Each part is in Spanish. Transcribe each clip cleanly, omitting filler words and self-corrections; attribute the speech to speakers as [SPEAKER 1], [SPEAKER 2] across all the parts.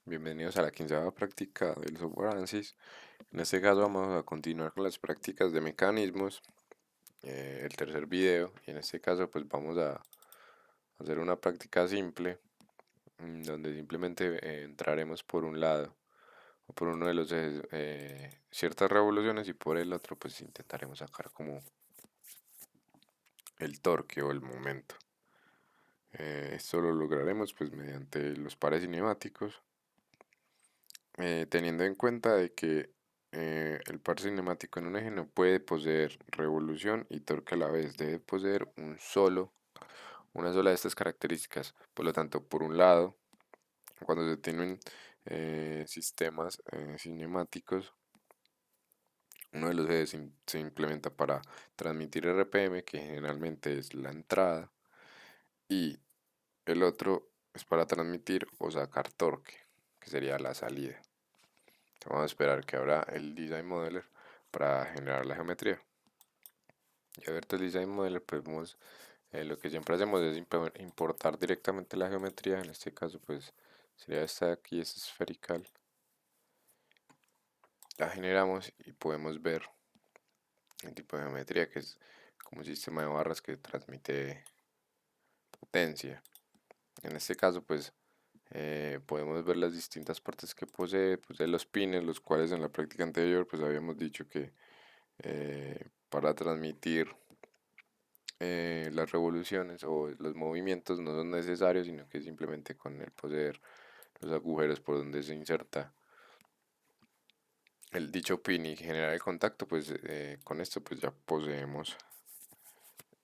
[SPEAKER 1] Bienvenidos a la 15ª práctica del software ANSYS. En este caso vamos a continuar con las prácticas de mecanismos, el tercer video, y en este caso pues vamos a hacer una práctica simple donde simplemente entraremos por un lado o por uno de los ejes, ciertas revoluciones, y por el otro pues intentaremos sacar como el torque o el momento. Esto lo lograremos pues mediante los pares cinemáticos, teniendo en cuenta de que el par cinemático en un eje no puede poseer revolución y torque a la vez, debe poseer una sola de estas características. Por lo tanto, por un lado, cuando se tienen sistemas cinemáticos, uno de los ejes se implementa para transmitir RPM, que generalmente es la entrada, y el otro es para transmitir o sacar torque, que sería la salida. Vamos a esperar que abra el Design Modeler para generar la geometría. Y abierto el Design Modeler, pues lo que siempre hacemos es importar directamente la geometría. En este caso, pues sería esta de aquí, es esferical. La generamos y podemos ver el tipo de geometría, que es como un sistema de barras que transmite potencia. En este caso, pues podemos ver las distintas partes que posee los pines, los cuales en la práctica anterior pues habíamos dicho que para transmitir las revoluciones o los movimientos no son necesarios, sino que simplemente con el poseer los agujeros por donde se inserta el dicho pin y generar el contacto, pues con esto pues ya poseemos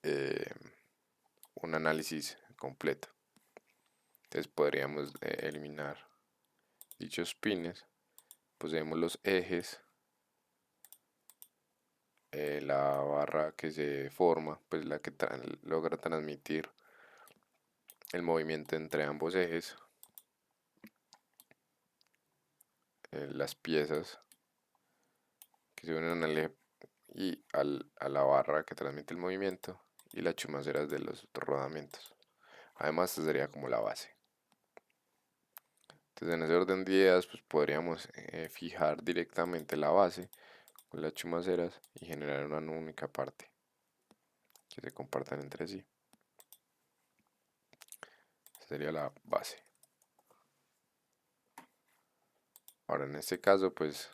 [SPEAKER 1] eh, un análisis completo. Entonces podríamos eliminar dichos pines, poseemos los ejes, la barra que se forma, pues la que logra transmitir el movimiento entre ambos ejes, las piezas que se unen al eje y a la barra que transmite el movimiento, y las chumaceras de los rodamientos. Además, esta sería como la base. Entonces, en ese orden de ideas, pues podríamos fijar directamente la base con las chumaceras y generar una única parte que se compartan entre sí. Esta sería la base. Ahora, en este caso, pues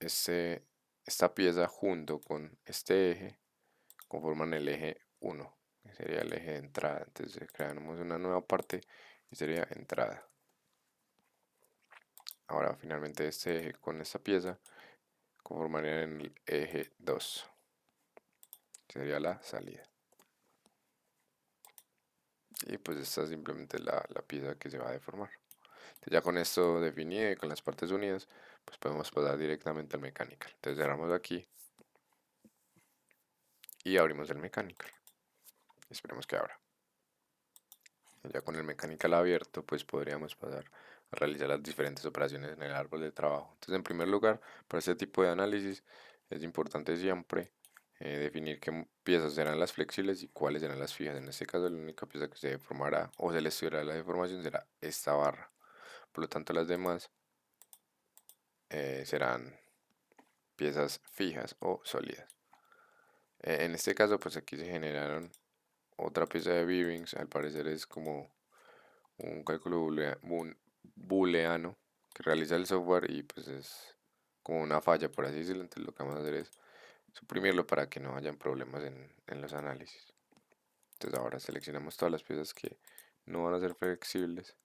[SPEAKER 1] esta pieza junto con este eje conforman el eje 1, que sería el eje de entrada. Entonces creamos una nueva parte y sería entrada. Ahora finalmente este eje con esta pieza conformarían el eje 2, que sería la salida. Y pues esta es simplemente la pieza que se va a deformar. Entonces ya con esto definido y con las partes unidas, pues podemos pasar directamente al mechanical. Entonces cerramos aquí y abrimos el mechanical. Esperemos que abra. Ya con el mechanical abierto, pues podríamos pasar a realizar las diferentes operaciones en el árbol de trabajo. Entonces, en primer lugar, para este tipo de análisis es importante siempre definir qué piezas serán las flexibles y cuáles serán las fijas. En este caso, la única pieza que se deformará o se le estudiará la deformación será esta barra. Por lo tanto, las demás serán piezas fijas o sólidas. En este caso, pues aquí se generaron otra pieza de bearings. Al parecer es como un cálculo booleano que realiza el software, y pues es como una falla, por así decirlo. Entonces lo que vamos a hacer es suprimirlo para que no hayan problemas en los análisis. Entonces ahora seleccionamos todas las piezas que no van a ser flexibles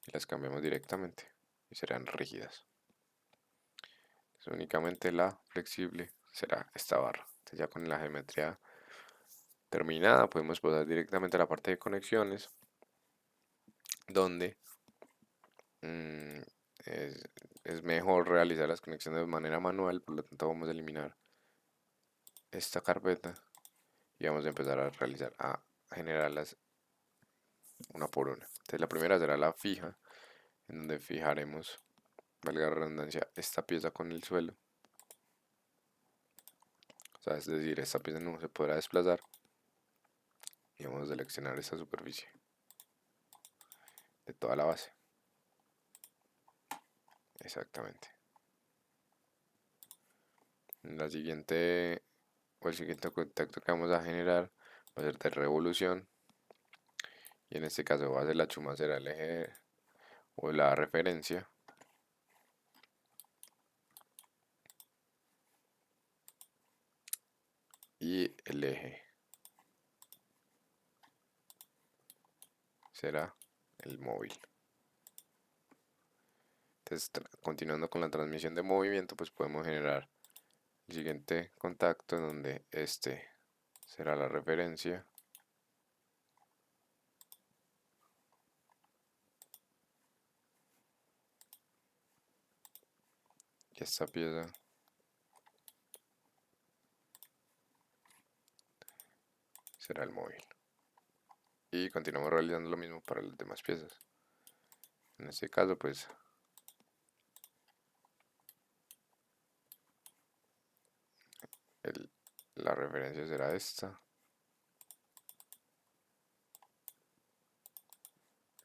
[SPEAKER 1] y las cambiamos directamente y serán rígidas. Entonces únicamente la flexible será esta barra. Entonces ya con la geometría terminada podemos pasar directamente a la parte de conexiones, donde mm, es, es mejor realizar las conexiones de manera manual. Por lo tanto vamos a eliminar esta carpeta y vamos a empezar a generarlas una por una. Entonces la primera será la fija, en donde fijaremos, valga la redundancia, esta pieza con el suelo. O sea, es decir, esta pieza no se podrá desplazar, y vamos a seleccionar esta superficie. de toda la base. Exactamente. La siguiente o el siguiente contacto que vamos a generar va a ser de revolución, y en este caso va a ser la chumacera del eje o la referencia, y el eje será el móvil. Entonces, continuando con la transmisión de movimiento, pues podemos generar el siguiente contacto en donde este será la referencia y esta pieza será el móvil. Y continuamos realizando lo mismo para las demás piezas. En este caso, pues el- la referencia será esta,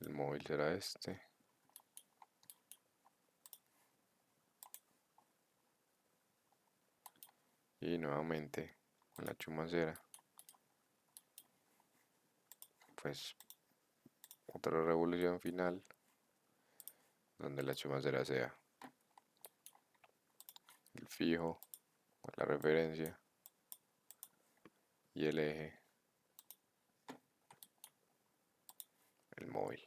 [SPEAKER 1] el móvil será este, y nuevamente con la chumacera, pues otra revolución final donde la chumacera sea el fijo o la referencia y el eje el móvil.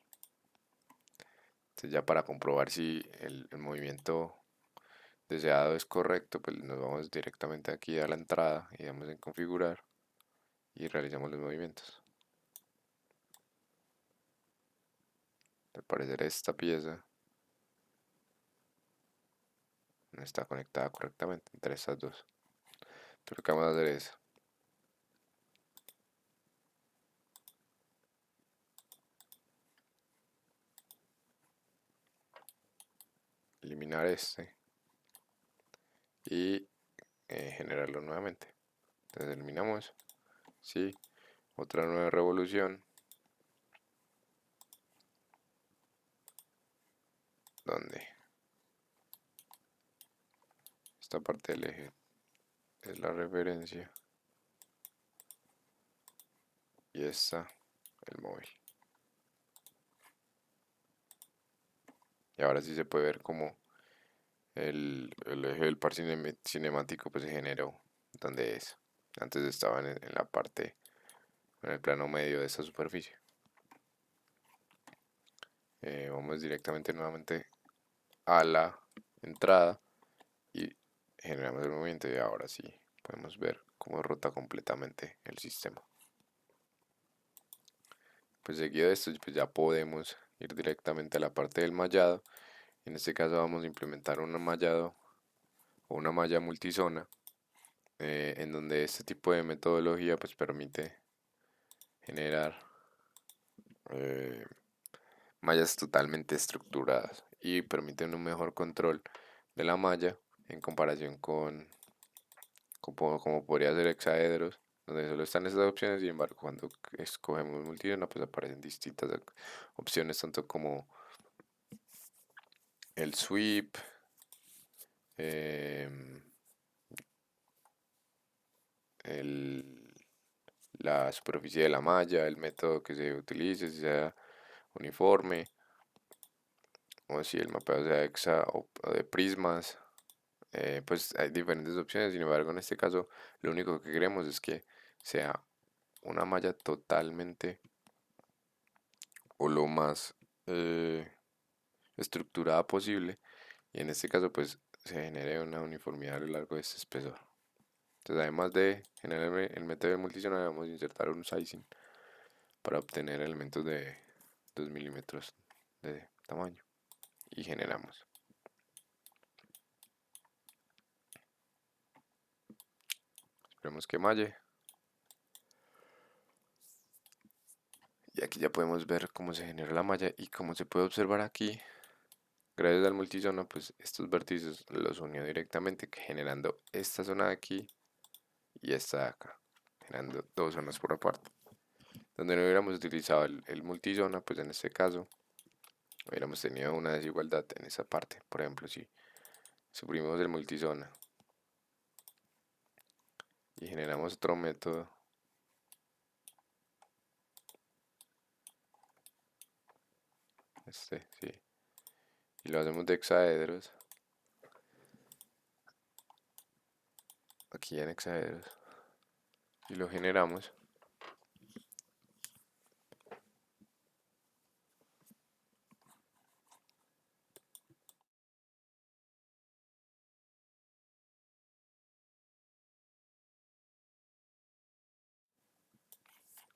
[SPEAKER 1] Entonces, ya para comprobar si el movimiento deseado es correcto, pues nos vamos directamente aquí a la entrada y damos en configurar y realizamos los movimientos. Al parecer esta pieza no está conectada correctamente entre estas dos. Entonces lo que vamos a hacer es eliminar este y generarlo nuevamente. Entonces eliminamos, sí, otra nueva revolución donde esta parte del eje es la referencia y esta el móvil. Y ahora sí se puede ver como el eje del par cinemático pues se generó donde es. Antes estaba en la parte, en el plano medio de esta superficie. Vamos directamente nuevamente a la entrada y generamos el movimiento, y ahora sí podemos ver cómo rota completamente el sistema. Pues seguido de esto, pues ya podemos ir directamente a la parte del mallado. En este caso vamos a implementar un mallado o una malla multizona, en donde este tipo de metodología pues permite generar eh, mallas totalmente estructuradas y permiten un mejor control de la malla en comparación con como podría ser hexaedros, donde solo están estas opciones. Sin embargo, cuando escogemos multizona pues aparecen distintas opciones, tanto como el sweep, em, el, la superficie de la malla, el método que se utilice, si sea uniforme o si el mapeo sea hexa o de prismas. Pues hay diferentes opciones. Sin embargo, en este caso lo único que queremos es que sea una malla totalmente o lo más eh, estructurada posible, y en este caso pues se genere una uniformidad a lo largo de este espesor. Entonces, además de generar el método de multidimensional, vamos a insertar un sizing para obtener elementos de 2 milímetros de tamaño y generamos. Esperemos que malle. Y aquí ya podemos ver cómo se genera la malla, y como se puede observar aquí, gracias al multizona, pues estos vértices los unió directamente, generando esta zona de aquí y esta de acá, generando dos zonas por aparte. Donde no hubiéramos utilizado el multizona, pues en este caso hubiéramos tenido una desigualdad en esa parte. Por ejemplo, si suprimimos el multizona y generamos otro método, sí, y lo hacemos de hexaedros, aquí en hexaedros, y lo generamos,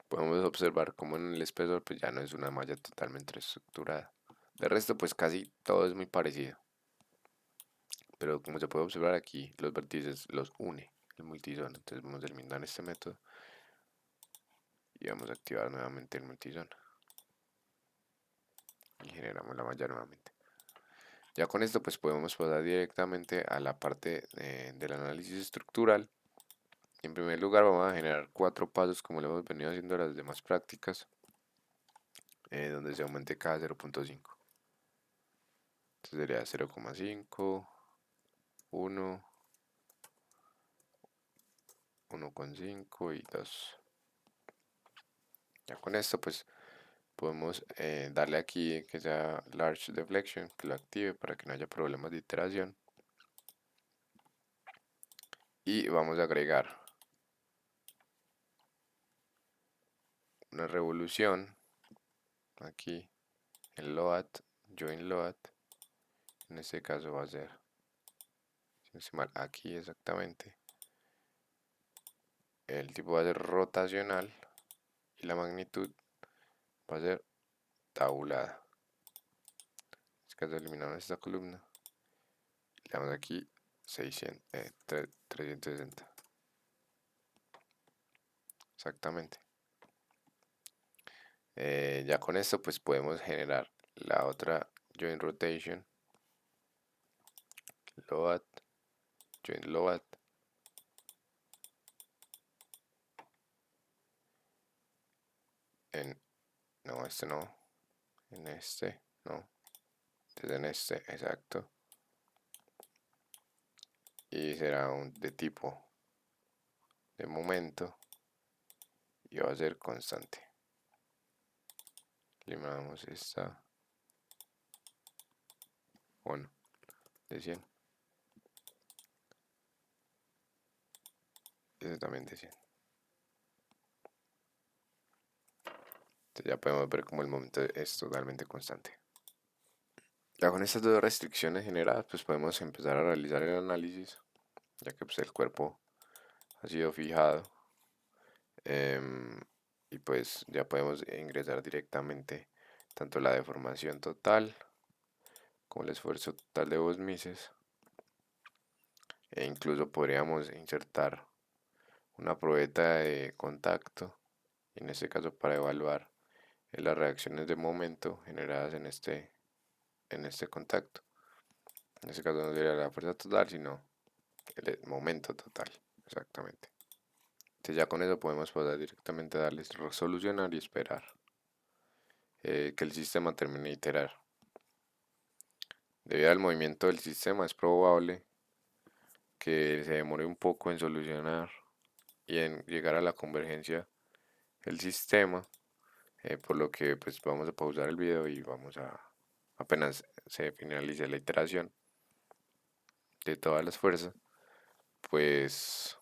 [SPEAKER 1] podemos observar como en el espesor pues ya no es una malla totalmente estructurada. De resto pues casi todo es muy parecido, pero como se puede observar aquí los vértices los une el multizona. Entonces vamos a eliminar este método y vamos a activar nuevamente el multizona y generamos la malla nuevamente. Ya con esto pues podemos pasar directamente a la parte del análisis estructural. En primer lugar vamos a generar 4 pasos como lo hemos venido haciendo en las demás prácticas, donde se aumente cada 0.5. Entonces sería 0,5, 1, 1,5 y 2. Ya con esto pues podemos darle aquí que sea Large Deflection, que lo active para que no haya problemas de iteración. Y vamos a agregar una revolución aquí en load, join load. En este caso va a ser, si no estoy mal, aquí exactamente. El tipo va a ser rotacional y la magnitud va a ser tabulada. En este caso eliminamos esta columna. Le damos aquí 360. Exactamente. Ya con esto pues podemos generar la otra join rotation, load, join load. En, no, este no, en este, no, entonces en este, exacto. Y será de tipo de momento y va a ser constante. Eliminamos esta, bueno, de 100. Este también de 100. Entonces ya podemos ver como el momento es totalmente constante. Ya con estas dos restricciones generadas, pues podemos empezar a realizar el análisis, ya que pues el cuerpo ha sido fijado. Y pues ya podemos ingresar directamente tanto la deformación total como el esfuerzo total de Bose Mises. E incluso podríamos insertar una probeta de contacto, en este caso para evaluar las reacciones de momento generadas en este contacto. En este caso no sería la fuerza total, sino el momento total, exactamente. Entonces ya con eso podemos pasar directamente a darles resolucionar y esperar que el sistema termine de iterar. Debido al movimiento del sistema es probable que se demore un poco en solucionar y en llegar a la convergencia del sistema, por lo que pues vamos a pausar el video y vamos a, apenas se finalice la iteración de todas las fuerzas, pues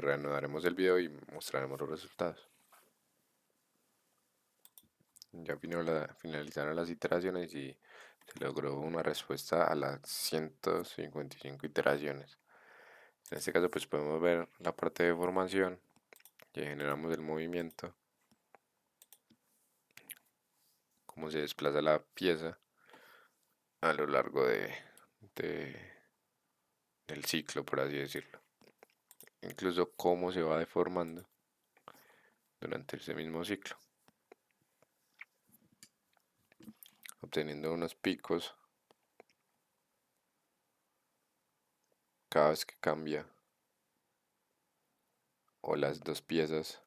[SPEAKER 1] reanudaremos el video y mostraremos los resultados. Ya finalizaron las iteraciones y se logró una respuesta a las 155 iteraciones. En este caso pues podemos ver la parte de formación, que generamos el movimiento, cómo se desplaza la pieza a lo largo de- del ciclo, por así decirlo. Incluso cómo se va deformando durante ese mismo ciclo, obteniendo unos picos cada vez que cambia o las dos piezas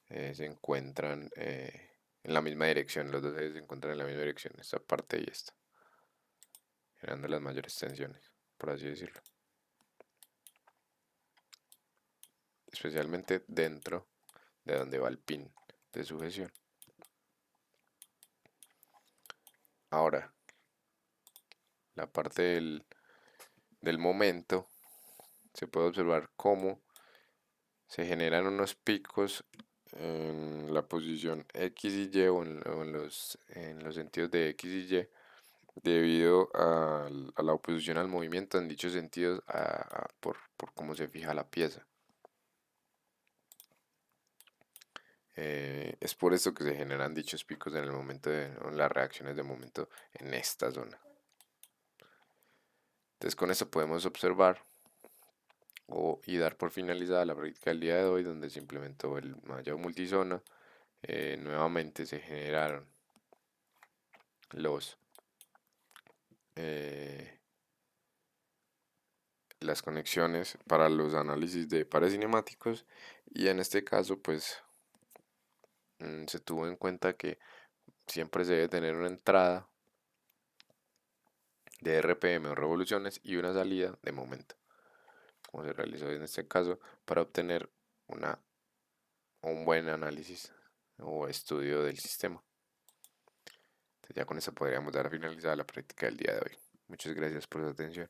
[SPEAKER 1] se encuentran en la misma dirección, los dos ejes se encuentran en la misma dirección, esta parte y esta, generando las mayores tensiones, por así decirlo, especialmente dentro de donde va el pin de sujeción. Ahora, la parte del momento, se puede observar cómo se generan unos picos en la posición X y Y en los sentidos de X y Y debido a la oposición al movimiento en dichos sentidos por cómo se fija la pieza. Es por esto que se generan dichos picos en el momento en las reacciones de momento en esta zona. Entonces con eso podemos observar y dar por finalizada la práctica del día de hoy, donde se implementó el mallado multizona. Nuevamente se generaron los eh, las conexiones para los análisis de pares cinemáticos, y en este caso pues se tuvo en cuenta que siempre se debe tener una entrada de RPM o revoluciones y una salida de momento, como se realizó en este caso, para obtener un buen análisis o estudio del sistema. Entonces ya con eso podríamos dar finalizada la práctica del día de hoy. Muchas gracias por su atención.